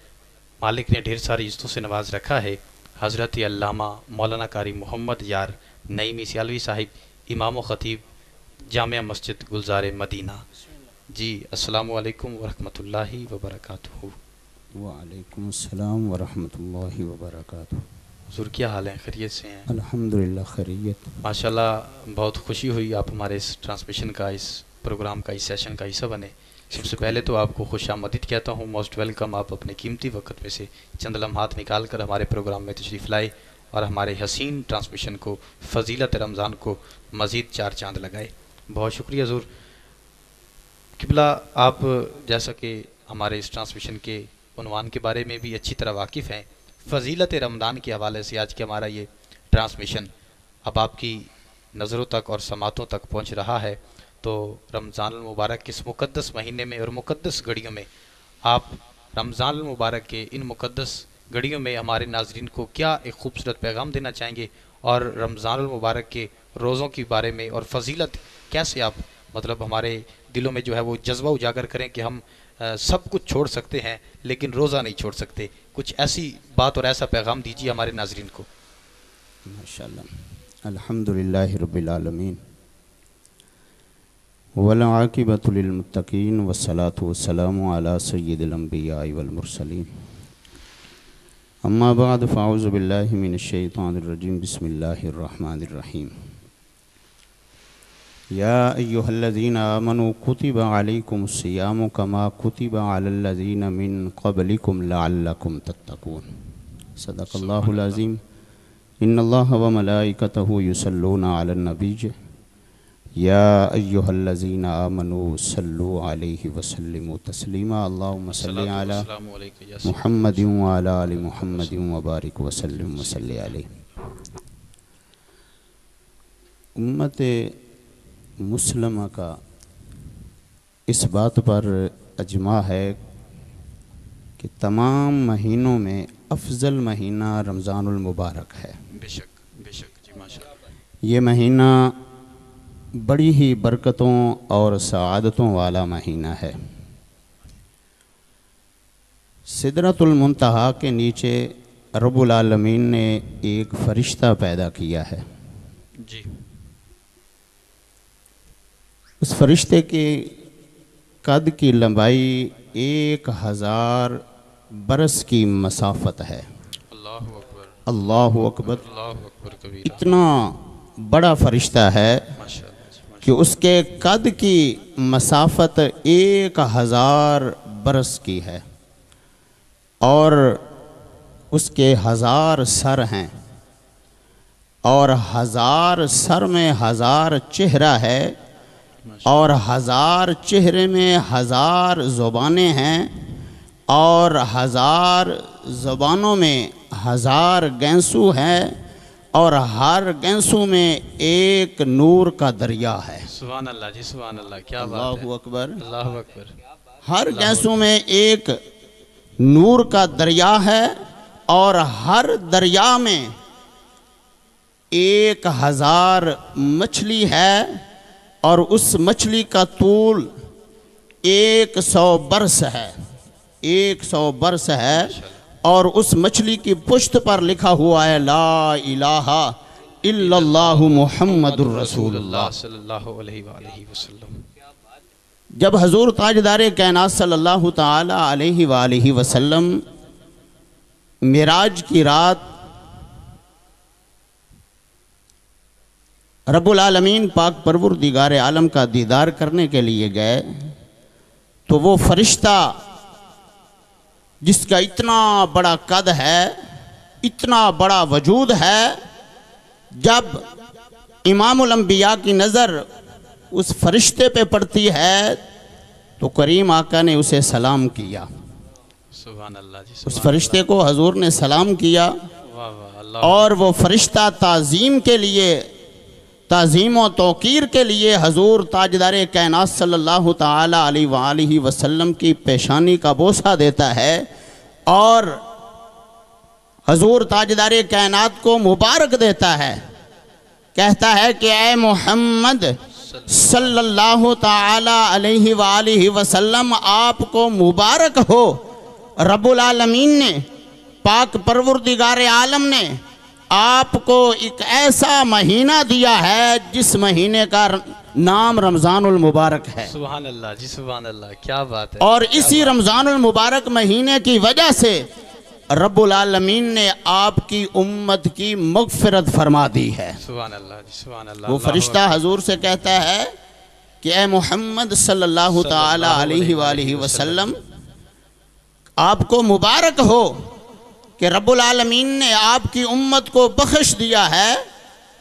मालिक ने ढेर सारी इज़्ज़तों से नवाज रखा है, हज़रत अल्लामा मौलाना कारी मोहम्मद यार नईमी सियालवी साहिब, इमाम व ख़तीब जामिया मस्जिद गुलज़ार मदीना। जी अस्सलामु अलैकुम व रहमतुल्लाहि व बरकातुहू। वालेकुम अस्सलाम व रहमतुल्लाहि व बरकातुहू। हुज़ूर क्या हाल है, खैरियत से हैं? अल्हम्दुलिल्लाह खैरियत। माशाल्लाह, बहुत खुशी हुई आप हमारे इस ट्रांसमिशन का, इस प्रोग्राम का, इस सेशन का हिस्सा बने। सबसे पहले तो आपको खुश आमदीद कहता हूँ, मोस्ट वेलकम। आप अपने कीमती वक्त में से चंद लम्हात निकाल कर हमारे प्रोग्राम में तशरीफ़ लाए और हमारे हसीन ट्रांसमिशन को, फ़जीलत रमज़ान को मज़ीद चार चांद लगाए। बहुत शुक्रिया हुज़ूर। किबला, आप जैसा कि हमारे इस ट्रांसमिशन के उन्वान के बारे में भी अच्छी तरह वाकिफ़ हैं, फ़जीलत रमज़ान के हवाले से आज के हमारा ये ट्रांसमिशन अब आपकी नज़रों तक और समातों तक पहुँच रहा है। तो रमज़ान मुबारक के इस मुक़द्दस महीने में और मुक़द्दस घड़ियों में आप रमज़ान मुबारक के इन मुक़द्दस घड़ियों में हमारे नाज़रीन को क्या एक खूबसूरत पैगाम देना चाहेंगे और रमज़ान मुबारक के रोज़ों के बारे में और फ़जीलत कैसे आप मतलब हमारे दिलों में जो है वो जज्बा उजागर करें कि हम सब कुछ छोड़ सकते हैं लेकिन रोज़ा नहीं छोड़ सकते। कुछ ऐसी बात और ऐसा पैगाम दीजिए हमारे नाज़रीन को। माशाअल्लाह, अल्हम्दुलिल्लाहि रब्बिल आलमीन वल आक़िबतु लिल मुत्तक़ीन वस्सलातु वस्सलामु अला सय्यिदिल अंबिया वल मुरसलीन। अम्मा बाद फ़अऊज़ु बिल्लाहि मिनश शैतानिर रजीम। बिस्मिल्लाहिर रहमानिर रहीम। या अय्युहल्लज़ीना आमनू कुतिबा अलैकुमुस सियामु कमा कुतिबा अलल लज़ीना मिन क़ब्लिकुम लअल्लकुम तत्तक़ून। सदक़ल्लाहुल अज़ीम। इन्नल्लाहा व मलाइकतहु युसल्लूना अलन नबी या अय्युहल्लज़ीना आमनू सल्लु अलैहि वसल्लिमु तस्लीमा अल्लाहुम्मा सल्लि अला मुहम्मदिन व अला आलि मुहम्मदिन व बारिक वसल्लिम वसल्लि अलैहि। उम्मत मुस्लिमा का इस बात पर अजमा है कि तमाम महीनों में अफजल महीना रमज़ानुल मुबारक है। बेशक बेशक जी माशाअल्लाह। ये महीना बड़ी ही बरकतों और सआदतों वाला महीना है। सिदरतुल मुंतहा के नीचे रब्बुल आलमीन ने एक फरिश्ता पैदा किया है। जी। उस फरिश्ते के कद की लंबाई 1000 बरस की मसाफत है। अल्लाहु अकबर अल्लाहु अकबर। अल्लाहु अकबर कबीरा। इतना बड़ा फरिश्ता है माशाअल्लाह कि उसके कद की मसाफत 1000 बरस की है और उसके 1000 सर हैं और 1000 सर में 1000 चेहरा है और 1000 चेहरे में 1000 ज़ुबानें हैं और 1000 ज़ुबानों में 1000 गैंसू हैं और हर गैंसू में एक नूर का दरिया है। सुभान अल्लाह जी सुभान अल्लाह। क्या बात है। अल्लाहु अकबर। अल्लाहु अकबर। हर गैसों में एक नूर का दरिया है और हर दरिया में 1000 मछली है और उस मछली का तूल 100 बरस है। 100 बरस है और उस मछली की पुश्त पर लिखा हुआ है ला इलाहा इल्लल्लाहु मुहम्मदुर रसूलुल्लाह सल्लल्लाहु अलैहि वसल्लम। जब हजूर ताजदार कायनात सल्लल्लाहु ताला अलैहि वसल्लम मिराज की रात रब्बुल आलमीन पाक परवरदिगार आलम का दीदार करने के लिए गए तो वो फरिश्ता जिसका इतना बड़ा कद है, इतना बड़ा वजूद है, जब इमामुल अंबिया की नज़र उस फरिश्ते पे पड़ती है तो करीम आका ने उसे सलाम किया। सुभान अल्लाह जी। उस फरिश्ते को हजूर ने सलाम किया वाह वाह अल्लाह। और वो फरिश्ता ताज़ीम के लिए, ताज़ीम व तौकीर के लिए हजूर ताजदार कायनात सल्लल्लाहु ताला अलैहि वसल्लम की पेशानी का बोसा देता है और हजूर ताजदार कायनात को मुबारक देता है। कहता है कि ऐ मोहम्मद सल्लल्लाहु ताला अलैहि वसल्लम आपको मुबारक हो। रब्बुल आलमीन ने, पाक परवरदिगार आलम ने आपको एक ऐसा महीना दिया है जिस महीने का नाम रमज़ानुल मुबारक है। सुभान अल्लाह जी सुभान अल्लाह। क्या बात है। और इसी रमज़ानुल मुबारक महीने की वजह से रब्बुल आलमीन ने आपकी उम्मत की मग़फ़िरत फरमा दी है। सुभान अल्लाह जी सुभान अल्लाह। वो फरिश्ता हजूर से कहता है कि ए मोहम्मद सल्लल्लाहु ताला अलैहि वसल्लम आपको मुबारक हो कि रब्बुल आलमीन ने आपकी उम्मत को बख्श दिया है,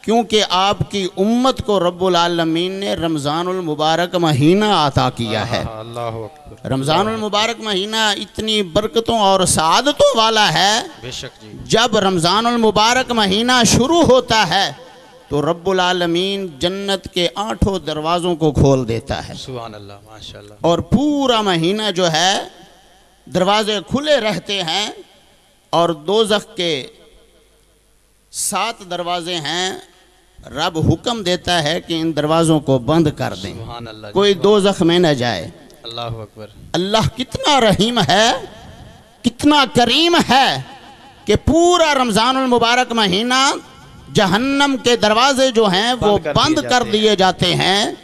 क्योंकि आपकी उम्मत को रब्बुल आलमीन ने रमज़ानुल मुबारक महीना अता किया है। अल्लाहु अकबर। रमज़ानुल मुबारक महीना इतनी बरकतों और सआदतों वाला है। बेशक जी। जब रमज़ानुल मुबारक महीना शुरू होता है तो रब्बुल आलमीन जन्नत के 8 दरवाज़ों को खोल देता है। सुभान अल्लाह माशाअल्लाह। और पूरा महीना जो है दरवाजे खुले रहते हैं और दोज़ख के 7 दरवाजे हैं। रब हुक्म देता है कि इन दरवाज़ों को बंद कर दें, सुभान अल्लाह। कोई दोज़ख में न जाए। अल्लाहु अकबर। अल्लाह कितना रहीम है, कितना करीम है कि पूरा रमज़ानुल मुबारक महीना जहन्नम के दरवाजे जो हैं वो बंद कर दिए जाते हैं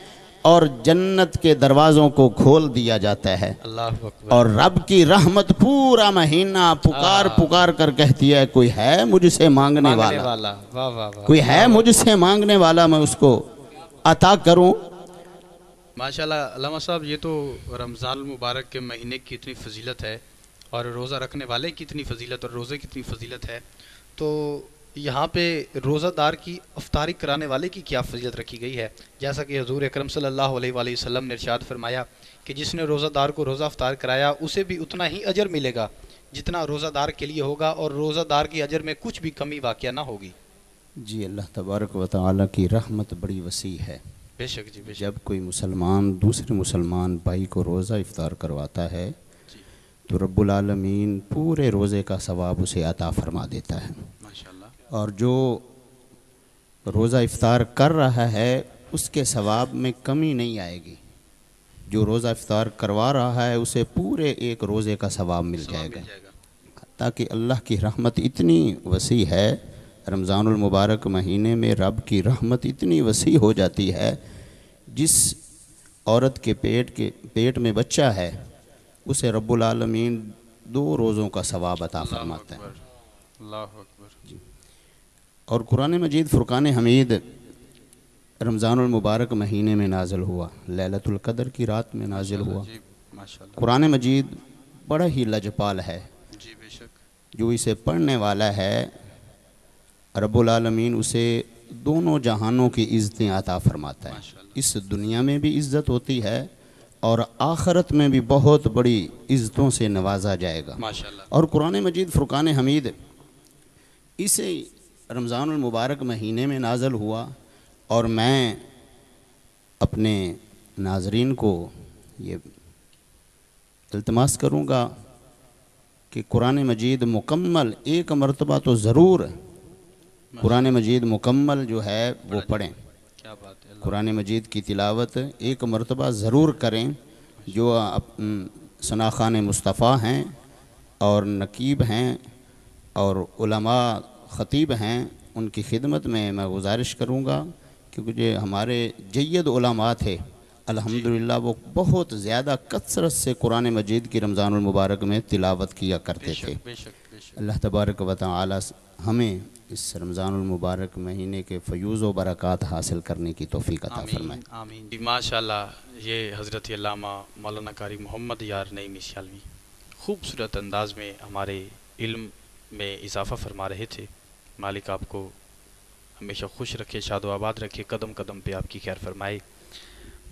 और जन्नत के दरवाज़ों को खोल दिया जाता है। अल्लाहु अकबर। और रब की रहमत पूरा महीना पुकार पुकार कर कहती है कोई है मुझसे मांगने वाला। वाह वाह वाह। कोई है मुझसे मांगने वाला, मैं उसको अता करूं। माशाल्लाह अल्लामा साहब, ये तो रमज़ान मुबारक के महीने की इतनी फजीलत है और रोज़ा रखने वाले की इतनी फजीलत और रोज़े की इतनी फजीलत है। तो यहाँ पे रोज़ादार की अफ्तारी कराने वाले की क्या फजीलत रखी गई है? जैसा कि हजूर अकरम सल्लल्लाहु अलैहि वसल्लम ने इरशाद फरमाया कि जिसने रोज़ादार को रोज़ा अफ्तार कराया उसे भी उतना ही अजर मिलेगा जितना रोज़ादार के लिए होगा, और रोज़ादार की अजर में कुछ भी कमी वाक़या ना होगी। जी, अल्लाह तबारक व तआला की रहमत बड़ी वसी है। बेशक जी, बेशक। जब कोई मुसलमान दूसरे मुसलमान भाई को रोज़ा इफ्तार करवाता है तो रब्बुल आलमीन पूरे रोज़े का सवाब उसे अता फरमा देता है। माशाअल्लाह। और जो रोज़ा इफ्तार कर रहा है उसके सवाब में कमी नहीं आएगी। जो रोज़ा इफ्तार करवा रहा है उसे पूरे एक रोज़े का सवाब मिल जाएगा। ताकि अल्लाह की रहमत इतनी वसी है, रमज़ानुल मुबारक महीने में रब की रहमत इतनी वसी हो जाती है, जिस औरत के पेट में बच्चा है उसे रब्बुल आलमीन 2 रोज़ों का सवाब अता फरमाता है। अल्लाहु अकबर। और कुरान मजीद फ़ुरक़ान हमीद रमज़ानुल मुबारक महीने में नाज़िल हुआ, लैलतुल क़द्र की रात में नाज़िल हुआ। कुरान मजीद बड़ा ही लजपाल है। जी बेशक। जो इसे पढ़ने वाला है रब्बुल आलमीन उसे दोनों जहानों की इज़्ज़तें अता फरमाता है। इस दुनिया में भी इज़्ज़त होती है और आखिरत में भी बहुत बड़ी इज़्ज़तों से नवाजा जाएगा माशाअल्लाह। और कुरान मजीद फ़ुरक़ान हमीद इसे रमज़ानुल मुबारक महीने में नाज़िल हुआ। और मैं अपने नाज़रीन को ये इल्तिमास करूँगा कि कुरान मजीद मुकम्मल एक मरतबा तो ज़रूर कुरान मजीद मुकम्मल जो है वो पढ़ें। क्या बात है। कुरान मजीद की तिलावत एक मरतबा ज़रूर करें। जो सनाखान मुस्तफ़ा हैं और नकीब हैं और उलमा ख़तीब हैं, उनकी खिदमत में मैं गुजारिश करूँगा, क्योंकि जो हमारे जय्यद उलमा थे अल्हम्दुलिल्लाह वो बहुत ज़्यादा कसरत से कुरान मजीद की रमज़ानुल मुबारक में तिलावत किया करते थे। अल्लाह तबारक व तआला हमें इस रमज़ानुल मुबारक महीने के फ़यूज़ व बरक़ात हासिल करने की तौफ़ीक़ अता फरमाए। आमीन। माशाअल्लाह। ये हज़रत अल्लामा मौलाना कारी मोहम्मद यार नईमी सियालवी खूबसूरत अंदाज में हमारे इल्म में इजाफ़ा फरमा रहे थे। मालिक आपको हमेशा खुश रखे, शादो आबाद रखे, कदम कदम पे आपकी खैर फरमाए।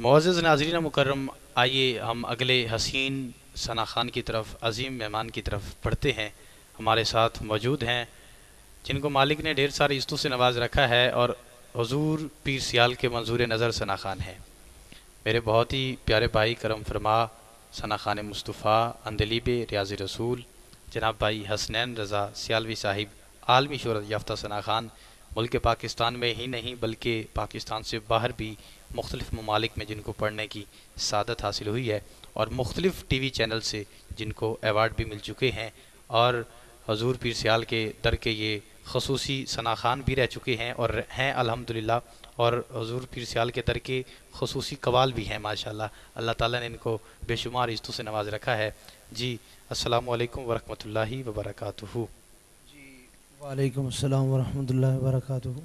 मुअज़्ज़ज़ नाज़रीन मुकर्रम, आइए हम अगले हसीन सना खान की तरफ, अजीम मेहमान की तरफ बढ़ते हैं। हमारे साथ मौजूद हैं जिनको मालिक ने ढेर सारी इज़्ज़तों से नवाज रखा है और हुजूर पीर सियाल के मंजूर नज़र सना खान है। मेरे बहुत ही प्यारे भाई करम फरमा सना खान मुस्तफ़ा अंदलीब रियाज़ रसूल जनाब भाई हसनैन रज़ा सियालवी साहिब, आलमी शोहरत याफ्ता सना खान, मुल्क पाकिस्तान में ही नहीं बल्कि पाकिस्तान से बाहर भी मुख्तलिफ़ ममालिक में जिनको पढ़ने की सादत हासिल हुई है और मुख्तलिफ़ टीवी चैनल से जिनको अवार्ड भी मिल चुके हैं, और हजूर पीर सियाल के दर के ये खसूसी सना खान भी रह चुके हैं और हैं अल्हम्दुलिल्लाह, और हजूर पीर सियाल के दर के खसूसी कवाल भी हैं माशाअल्लाह। अल्लाह ताला ने इनको बेशुमार इज़्ज़तों से नवाज रखा है। जी अस्सलामु अलैकुम वरहमतुल्लाहि वबरकातुहू। वालेकुम अस्सलाम वरहमतुल्लाहि वबरकातुहू।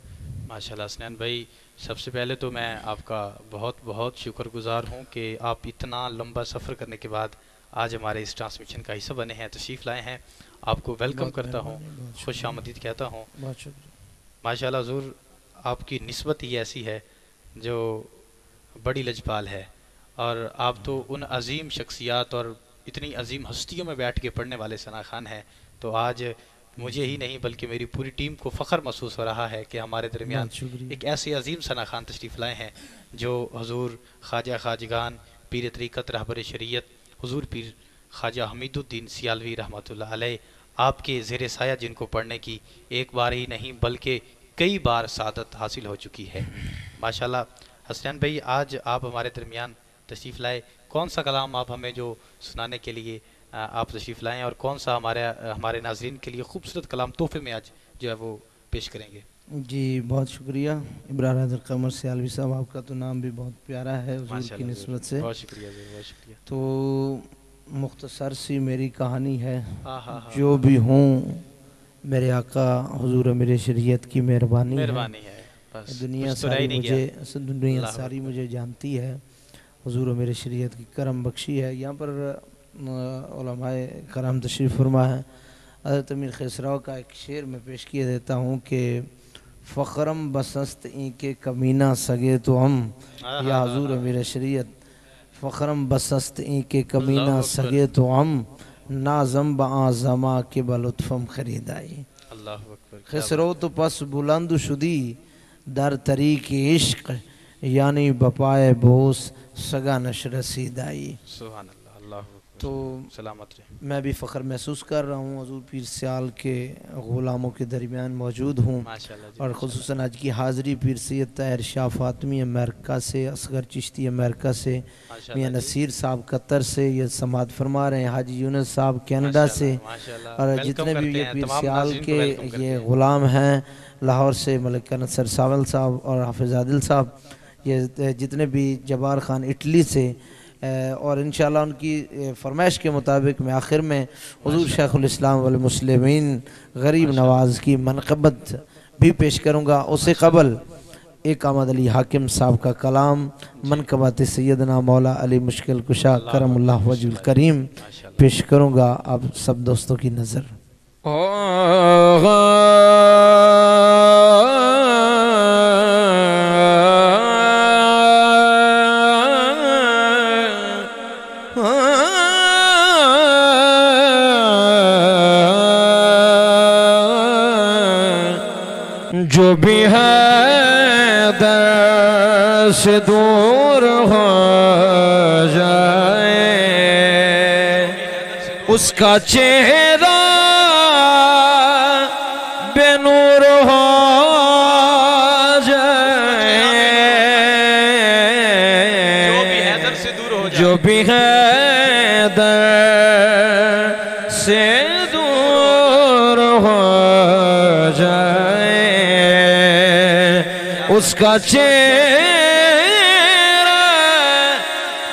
माशाअल्लाह हसनैन भाई, सबसे पहले तो मैं आपका बहुत बहुत शुक्रगुज़ार हूँ कि आप इतना लंबा सफ़र करने के बाद आज हमारे इस ट्रांसमिशन का हिस्सा बने हैं, तशरीफ़ लाए हैं। आपको वेलकम करता हूँ, खुश आमदीद कहता हूँ। माशाअल्लाह हुज़ूर, आपकी निस्बत ही ऐसी है जो बड़ी लजपाल है, और आप तो उन अजीम शख्सियात और इतनी अजीम हस्तियों में बैठ के पढ़ने वाले सना खान हैं। तो आज मुझे ही नहीं बल्कि मेरी पूरी टीम को फ़ख्र महसूस हो रहा है कि हमारे दरमियान एक ऐसे अजीम सना खान तशरीफ़ लाए हैं जो हुज़ूर ख्वाजा खाजगान पीर तरीक़त रहबर शरीयत हुज़ूर पीर ख्वाजा हमीदुद्दीन सियालवी रहमतुल्लाह अलैह आपके ज़ेर साया जिनको पढ़ने की एक बार ही नहीं बल्कि कई बार सादत हासिल हो चुकी है। माशाअल्लाह हसनैन भाई, आज आप हमारे दरमियान तशरीफ़ लाए, कौन सा कलाम आप हमें जो सुनाने के लिए आप तशरीफ़ लाएँ और कौन सा हमारे नाज़रीन के लिए खूबसूरत कलाम तोहफे में आज जो है वो पेश करेंगे? जी बहुत शुक्रिया इब्रार हैदर कमर सियालवी साहब, आपका तो नाम भी बहुत प्यारा है हुजूर की निस्बत से। बहुत शुक्रिया, बहुत शुक्रिया। तो मुख्तसर सी मेरी कहानी है। जो भी हूँ मेरे आका हुजूर मेरे शरीयत की मेहरबानी है। दुनिया सारी मुझे जानती है, हुजूर मेरे शरीयत की करम बख्शी है। यहाँ पर उलमाए करम तशरीफ़ फरमा है, हज़रत अमीर खसराव का एक शेर में पेश किए देता हूँ कि फ़ख्रम बसस्त ई के कमीना सगे तो हम, या हुजूर अमीर शरीयत फ़ख्रम बसस्त ई के कमीना सगे तो हम, नाज़म बआज़मा के बलुत्फ़म खरीदाई। खसरो तो पस बुलंद शुदी दर तरीक़ इश्क़, यानी बपाए बोस सगा नश रसीदाई। तो सलामत रहे। मैं भी फ़ख्र महसूस कर रहा हूँ हज़ूर पीर सियाल के ग़ुलामों के दरमियान मौजूद हूँ, और ख़ुसूसन आज की हाज़री पीर सैयद ताहिर शाह फ़ातिमी अमेरिका से, असगर चिश्ती अमेरिका से, मियाँ नसीर साहब कतर से ये समात फरमा रहे हैं, हाजी यूनुस साहब कनाडा से, और जितने भी ये पीर सियाल के ये ग़ुलाम हैं लाहौर से, मलिक नसर सावल साहब और हाफिज़ आदिल साहब, ये जितने भी जब्बार ख़ान इटली से, और इंशाअल्लाह उनकी फरमाइश के मुताबिक मैं आखिर में हुज़ूर शेखुल इस्लाम वल मुस्लिमीन गरीब नवाज की मनक़बत भी पेश करूँगा। उससे कबल एक अहमद अली हाकिम साहब का कलाम मनक़बत सैयदना मौला अली मुश्किल कुशा करमुल्लाह वजुल करीम पेश करूँगा आप सब दोस्तों की नज़र। जो भी है दर से दूर हो जाए, उसका चेहरा बेनूर हो जाए। जो भी है दर से दूर हो जाए, उसका चेहरा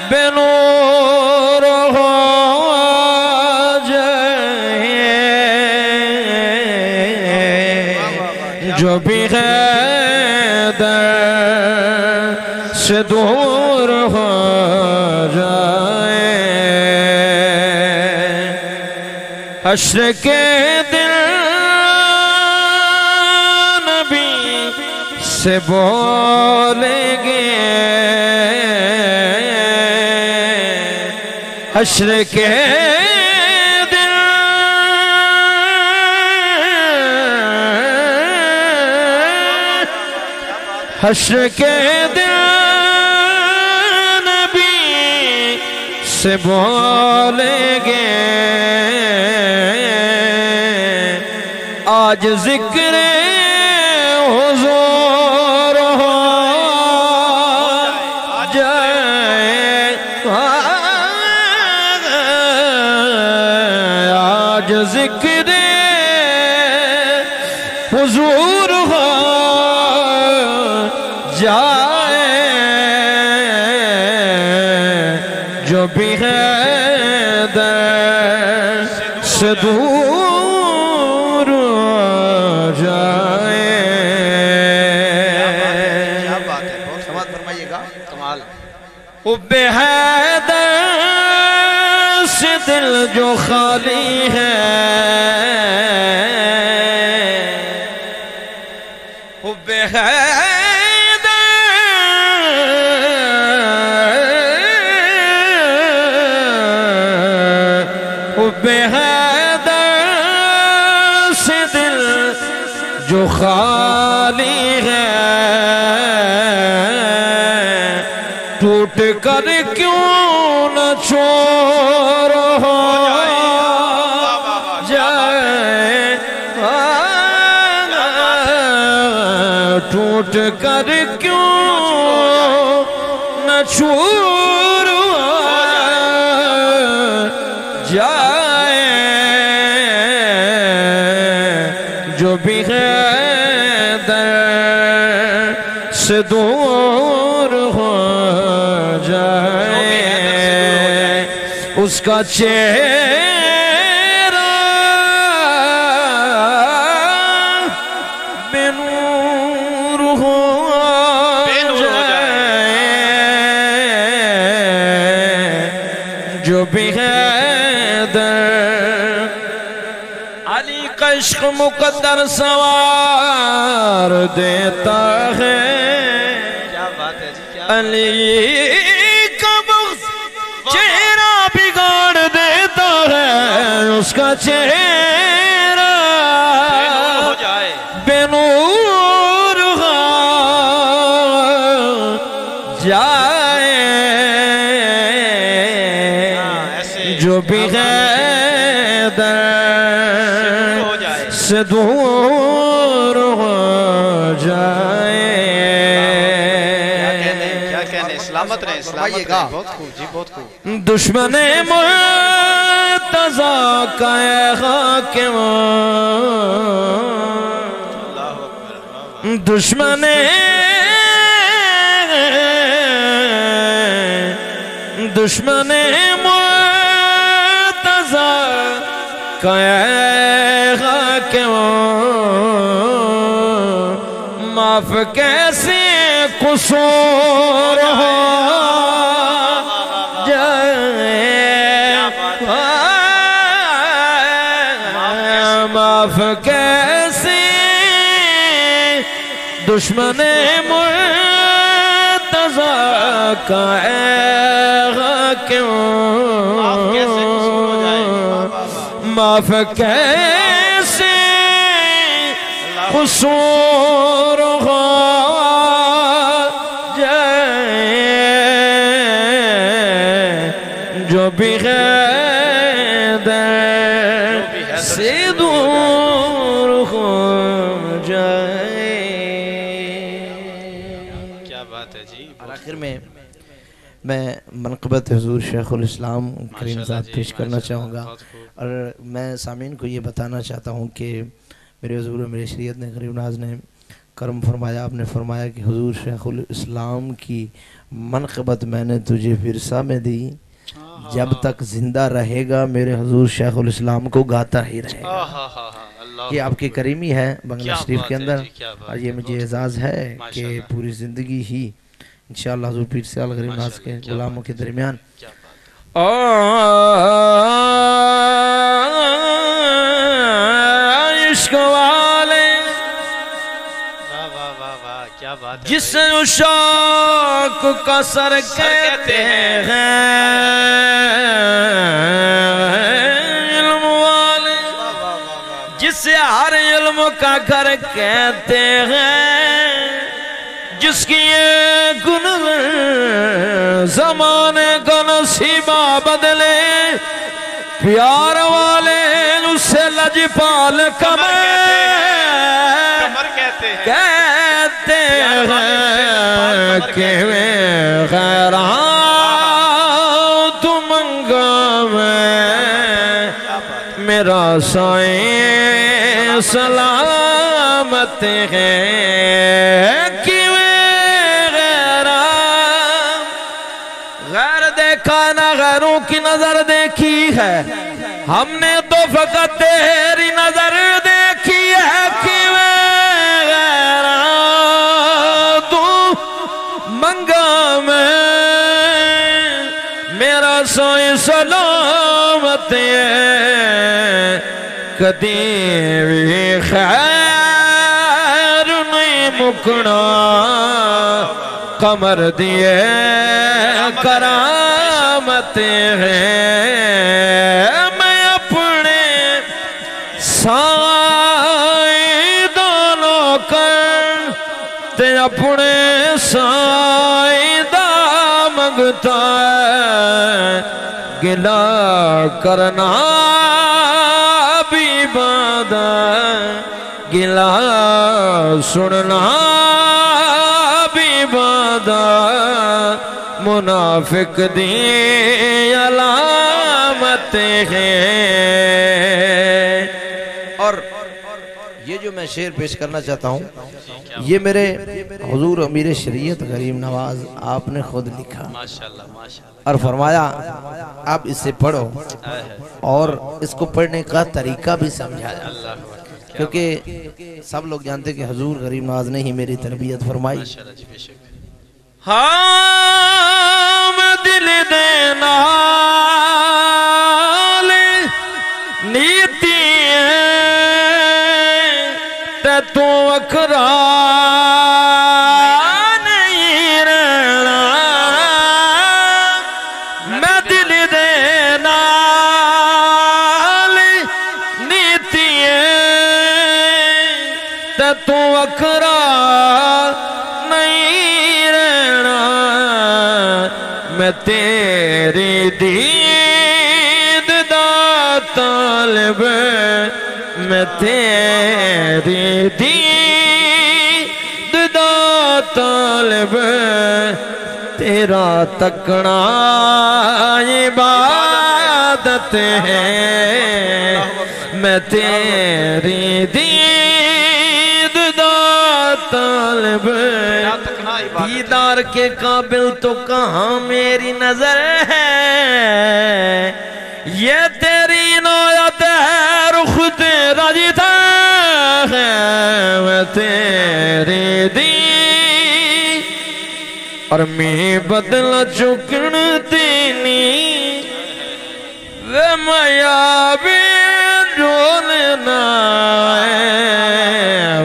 बेनूर हो जाए। जो भी है दर से दूर हो जाए, हश्र के दिन से बोलेंगे, हश्र के दिन हश्र के दिन नबी से बोलेंगे, आज जिक्र हुजूर हो जाए, आज जिक्र हुजूर हो जाए। जो भी है दर से दूर हो जाए। बेहदर से दिल जो खाली है, वो बेहदर वो बेहदर से दिल जो खाली है, टूट कर क्यों न छोर हो जाए, टूट कर क्यों न छोर हो जाए। जो भी है दर से दूर हो जाए, उसका चेहरा बेनूर हो जाए। जो भी है दर का इश्क मुकद्दर सवार देता है। क्या बात है जी, क्या अली का बुग़्ज़ चेहरा बिगाड़ देता है, उसका चेहरा हो जाए बेनूर हो जाए। जो बिग़ैर से दूर हो जाए। क्या कहने, सलामत रहे, सलामत रहे। बहुत खूब जी, बहुत खूब। दुश्मने मुर्तज़ा का हाकिम, दुश्मने दुश्मने मुर्तज़ा का हाकिम, माफ कैसे कुसूर हो जाए। माफ कैसे दुश्मने मुर्तज़ा का क्यों, माफ कैसे कुसूर हो जाए। जो बिग़ैर से दूर हो जाए। क्या बात है जी। और आखिर में मैं मनक़बत हुज़ूर शेख़ुल इस्लाम करीम ज़ात पेश करना चाहूँगा। और मैं सामीन को ये बताना चाहता हूँ कि मेरे हुज़ूर मेरे शरीयत ने गरीब नाज ने करम फरमाया। आपने फरमाया कि हुज़ूर शेख़ुल इस्लाम की मनक़बत मैंने तुझे विरसा में दी, जब तक ज़िंदा रहेगा मेरे हुज़ूर शेख़ुल इस्लाम को गाता ही रहेगा। ये आपकी करीमी है बंगला शरीफ के अंदर। और ये मुझे एजाज़ है कि पूरी ज़िंदगी ही इंशाअल्लाह हुज़ूर पीर से गरीब नाज के गुलामों के दरमियान इश्क वाले क्या बात है। जिस उशाक का सर कहते हैं, इल्म वाले जिसे हर इल्म का घर कहते हैं, जिसकी ये गुण जमाने का नसीबा बदले, प्यार वाले उससे लजपाल कमर कहते हैं कि वे खैरा तुम में मेरा साईं सलामत है। कि देखा ना गैरों की नजर देखी है, हमने तो फकत तेरी नजर देखी है। कि तू मंगा में मेरा सोई सलामत है, कदी भी खैर नहीं मुकना, कमर दिए करामत है। मैं अपने साईदानों कर ते अपने साईदा मंगता है, गिला करना भी बादा, गिला सुनना भी बादा, मुनाफिक दी अलामत है। और ये जो मैं शेर पेश करना चाहता हूँ, ये मेरे हुजूर अमीर शरीयत गरीब नवाज आपने खुद लिखा माशाल्लाह माशाल्लाह, और फरमाया आप इसे पढ़ो और इसको पढ़ने का तरीका भी समझाया, क्योंकि सब लोग जानते कि हुजूर गरीब नवाज ने ही मेरी तरबियत फरमाई। हाँ मैं दिल देना नीति अखरा नहीं रहना मैं दिल दे नाल नीति ते तू अखरा नहीं रहना मैं तेरी दीद दा तालिब मैं तेरी दीद दा तालिब तेरा तकना इबादत है मैं तेरी दीद दा तालिब दीदार के काबिल तो कहाँ मेरी नजर है ये तेरी इनायत है रुख तेरा जीता है मैं तेरी दी और मैं बदला चुकन देनी वे माया भी डोलना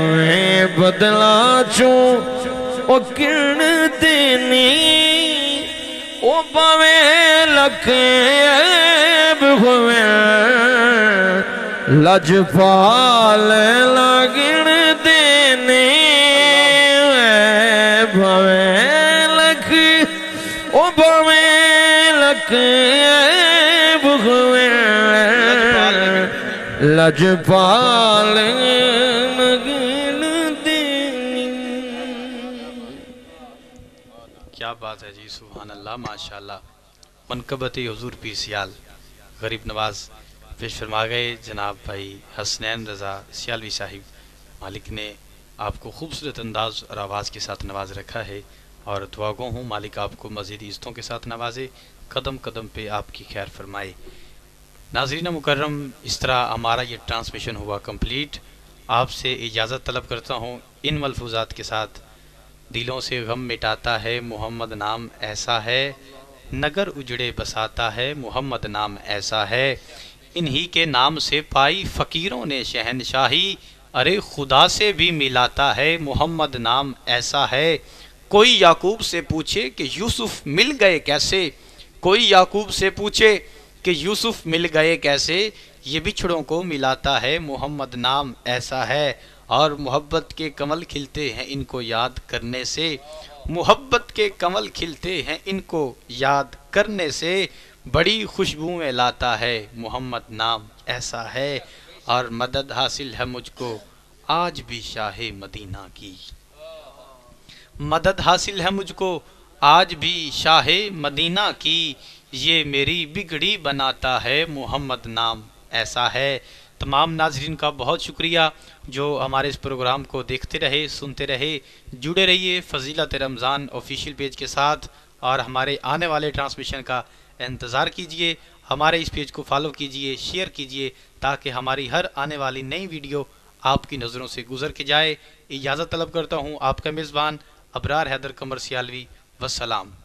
मैं बदला चू ओ किरण देनी ओ पावे लखे लजपाल लगिन देने भवे लख ओ भवे लख भवे लजपाल लगिन देने। क्या बात है जी, सुभान अल्लाह, माशाल्लाह। मनकबत हुजूर पीर सियाल गरीब नवाज पेश फरमा गए जनाब भाई हसनैन रज़ा सियालवी साहिब। मालिक ने आपको खूबसूरत अंदाज और आवाज़ के साथ नवाज रखा है और दुआगो हूँ मालिक आपको मज़ीद इज़्ज़तों के साथ नवाजे, कदम कदम पे आपकी खैर फरमाए। नाज़रीन मुकर्रम, इस तरह हमारा ये ट्रांसमिशन हुआ कंप्लीट। आपसे इजाज़त तलब करता हूँ इन मलफूज़ात के साथ। दिलों से गम मिटाता है मोहम्मद नाम ऐसा है, नगर उजड़े बसाता है मोहम्मद नाम ऐसा है, इन्हीं के नाम से पाई फ़कीरों ने शहनशाही, अरे खुदा से भी मिलाता है मोहम्मद नाम ऐसा है। कोई याकूब से पूछे कि यूसुफ मिल गए कैसे, कोई याकूब से पूछे कि यूसुफ मिल गए कैसे, ये बिछड़ों को मिलाता है मोहम्मद नाम ऐसा है। और मोहब्बत के कमल खिलते हैं इनको याद करने से, मोहब्बत के कमल खिलते हैं इनको याद करने से, बड़ी खुशबुएं लाता है मोहम्मद नाम ऐसा है। और मदद हासिल है मुझको आज भी शाहे मदीना की, मदद हासिल है मुझको आज भी शाहे मदीना की, ये मेरी बिगड़ी बनाता है मोहम्मद नाम ऐसा है। तमाम नाजरीन का बहुत शुक्रिया जो हमारे इस प्रोग्राम को देखते रहे, सुनते रहे। जुड़े रहिए फ़ज़ीलत रमज़ान ऑफिशियल पेज के साथ और हमारे आने वाले ट्रांसमिशन का इंतज़ार कीजिए। हमारे इस पेज को फॉलो कीजिए, शेयर कीजिए ताकि हमारी हर आने वाली नई वीडियो आपकी नज़रों से गुजर के जाए। इजाज़त तलब करता हूँ आपका मेज़बान अबरार हैदर कमर सियालवी। वस्सलाम।